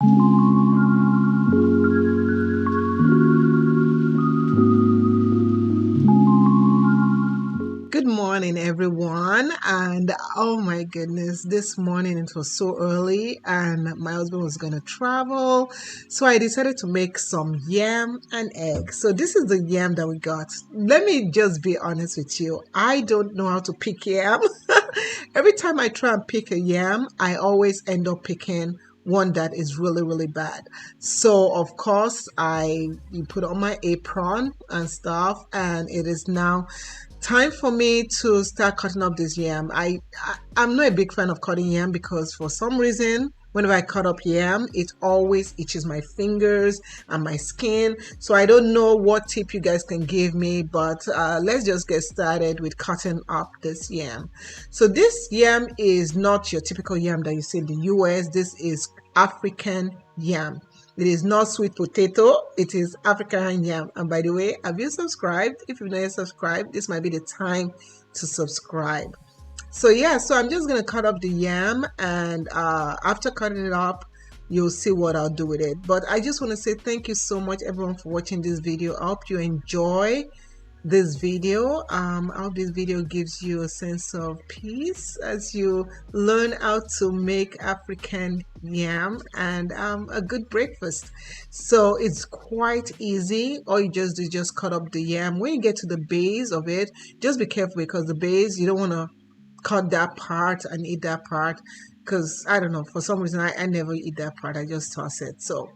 Good morning, everyone. And oh my goodness, this morning it was so early and my husband was going to travel. So I decided to make some yam and egg. So this is the yam that we got. Let me just be honest with you. I don't know how to pick yam. Every time I try and pick a yam, I always end up picking one that is really bad. So of course I put on my apron and stuff, and it is now time for me to start cutting up this yam. I'm not a big fan of cutting yam because for some reason whenever I cut up yam it always itches my fingers and my skin. So I don't know what tip you guys can give me, but let's just get started with cutting up this yam. So this yam is not your typical yam that you see in the US. This is African yam. It is not sweet potato, it is African yam. And by the way, have you subscribed? If you've not yet subscribed, this might be the time to subscribe. So yeah, so I'm just going to cut up the yam, and after cutting it up, you'll see what I'll do with it. But I just want to say thank you so much everyone for watching this video. I hope you enjoy this video. I hope this video gives you a sense of peace as you learn how to make African yam and a good breakfast. So it's quite easy. All you just do is just cut up the yam. When you get to the base of it, just be careful because the base, you don't want to cut that part and eat that part, because I don't know, for some reason I never eat that part. I just toss it. So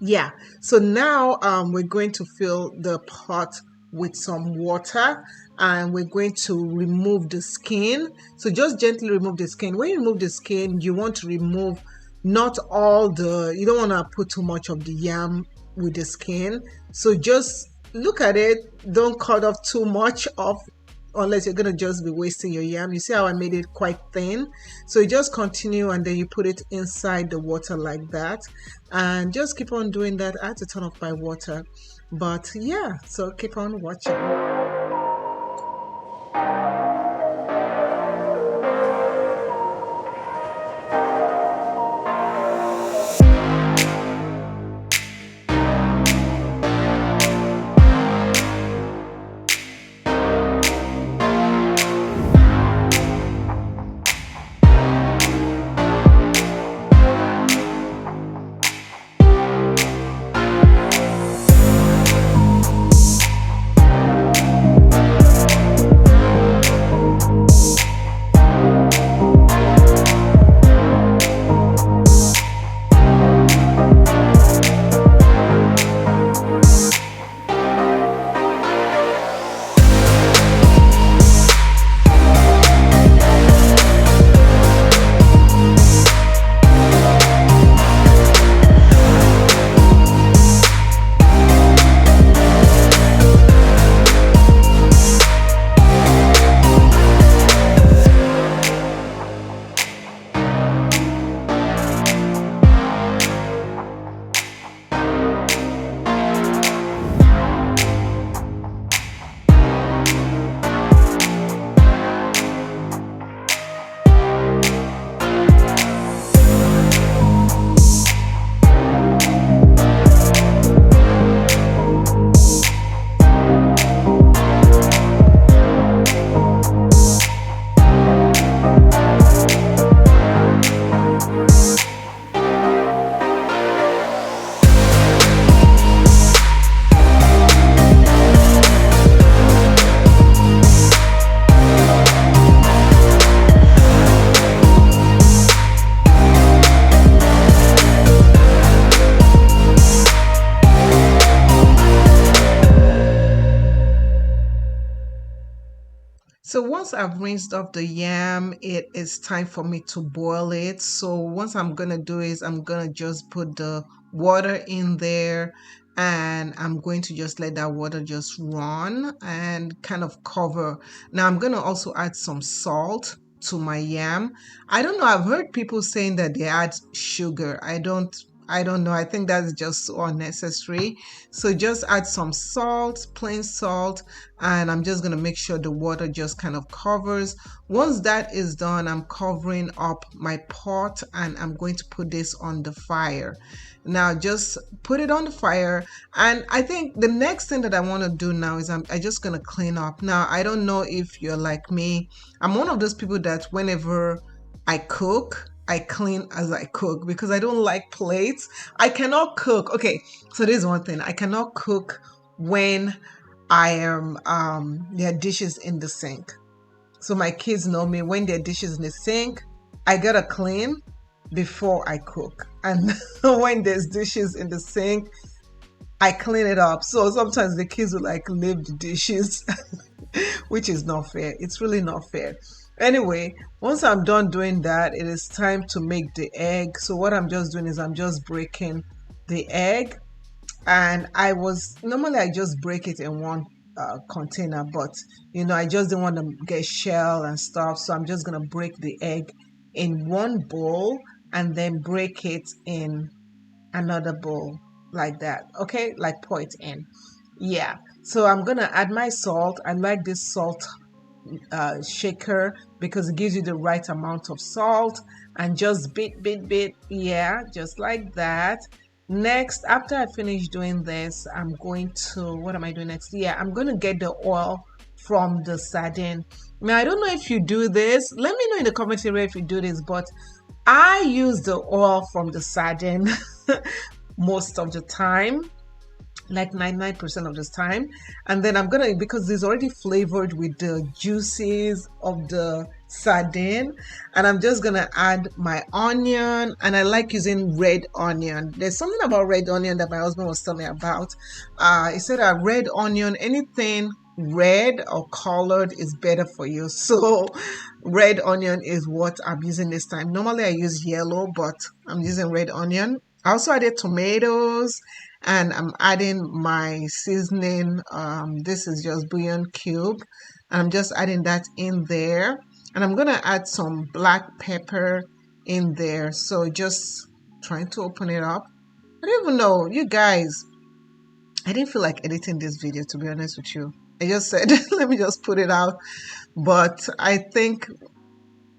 yeah, so now we're going to fill the pot with some water, and we're going to remove the skin. So just gently remove the skin. When you remove the skin, you want to remove not all the, you don't want to put too much of the yam with the skin. So just look at it, don't cut off too much of, unless you're gonna just be wasting your yam. You see how I made it quite thin? So you just continue and then you put it inside the water like that, and just keep on doing that. I had to turn off my water, but yeah, so keep on watching. So once I've rinsed off the yam, it is time for me to boil it. So once I'm gonna do is I'm gonna just put the water in there, and I'm going to just let that water just run and kind of cover. Now I'm gonna also add some salt to my yam. I don't know, I've heard people saying that they add sugar. I don't know. I think that's just so unnecessary. So just add some salt, plain salt, and I'm just going to make sure the water just kind of covers. Once that is done, I'm covering up my pot and I'm going to put this on the fire. Now just put it on the fire. And I think the next thing that I want to do now is I'm just going to clean up. Now, I don't know if you're like me. I'm one of those people that whenever I cook, I clean as I cook because I don't like plates. I cannot cook. Okay, so this is one thing. I cannot cook when I am there are dishes in the sink. So my kids know me, when there are dishes in the sink, I gotta clean before I cook. And when there's dishes in the sink, I clean it up. So sometimes the kids will like leave the dishes, which is not fair. It's really not fair. Anyway, once I'm done doing that, it is time to make the egg. So what I'm just doing is I'm just breaking the egg. And normally I just break it in one container, but I just didn't want to get shell and stuff. So I'm just going to break the egg in one bowl and then break it in another bowl like that. Okay, like pour it in. Yeah. So I'm going to add my salt. I like this salt shaker because it gives you the right amount of salt, and just bit. Yeah, just like that. Next, after I finish doing this, I'm going to, what am I doing next? Yeah, I'm going to get the oil from the sardine. Now, I don't know if you do this. Let me know in the comment area if you do this, but I use the oil from the sardine most of the time, like 99% of this time. And then I'm gonna, because it's already flavored with the juices of the sardine, and I'm just gonna add my onion. And I like using red onion. There's something about red onion that my husband was telling me about. He said a red onion, anything red or colored is better for you. So red onion is what I'm using this time. Normally I use yellow, but I'm using red onion. I also added tomatoes, and I'm adding my seasoning. This is just bouillon cube, and I'm just adding that in there. And I'm gonna add some black pepper in there. So just trying to open it up. I don't even know, you guys, I didn't feel like editing this video, to be honest with you. I just said let me just put it out, but I think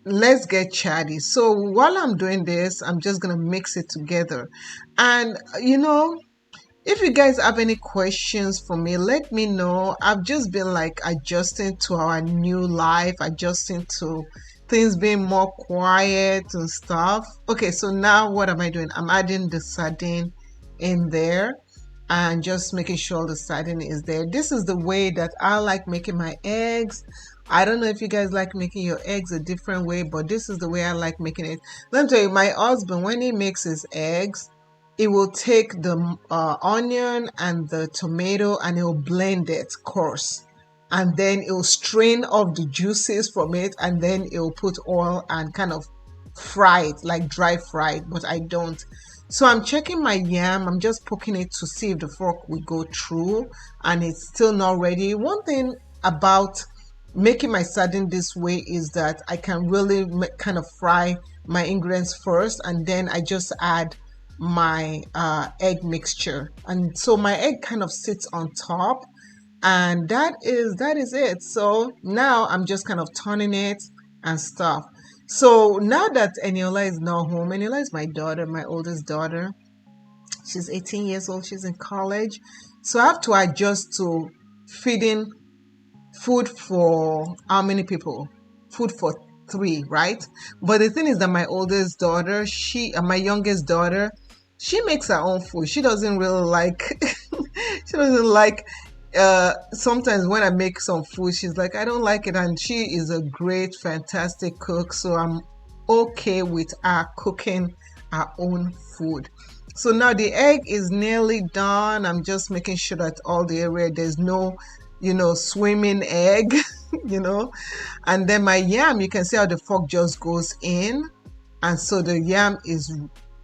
let's get chatty. So while I'm doing this, I'm just gonna mix it together. And if you guys have any questions for me, let me know. I've just been like adjusting to our new life, adjusting to things being more quiet and stuff. Okay, so now what am I doing? I'm adding the sardine in there and just making sure the sardine is there. This is the way that I like making my eggs. I don't know if you guys like making your eggs a different way, but this is the way I like making it. Let me tell you, my husband, when he makes his eggs, it will take the onion and the tomato and it will blend it coarse. And then it will strain off the juices from it, and then it will put oil and kind of fry it, like dry fried, but I don't. So I'm checking my yam. I'm just poking it to see if the fork will go through, and it's still not ready. One thing about making my sardine this way is that I can really kind of fry my ingredients first, and then I just add my egg mixture, and so my egg kind of sits on top, and that is it. So now I'm just kind of turning it and stuff. So now that Eniola is not home, Eniola is my daughter, my oldest daughter. She's 18 years old. She's in college. So I have to adjust to feeding food for how many people? Food for 3, right? But the thing is that my oldest daughter, my youngest daughter, she makes her own food. She doesn't really like, she doesn't like, sometimes when I make some food, she's like, I don't like it. And she is a great, fantastic cook. So I'm okay with her cooking our own food. So now the egg is nearly done. I'm just making sure that all the area, there's no swimming egg, and then my yam, you can see how the fork just goes in, and so the yam is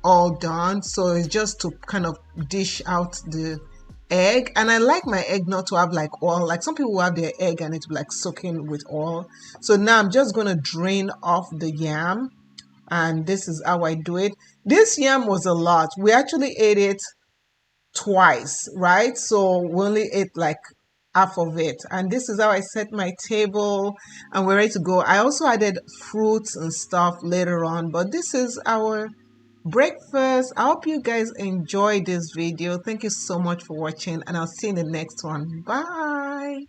all done. So it's just to kind of dish out the egg. And I like my egg not to have like oil, like some people have their egg and it's like soaking with oil. So now I'm just going to drain off the yam, and this is how I do it. This yam was a lot. We actually ate it twice, right? So we only ate like half of it. And this is how I set my table and we're ready to go. I also added fruits and stuff later on, but this is our breakfast. I hope you guys enjoyed this video. Thank you so much for watching and I'll see you in the next one. Bye.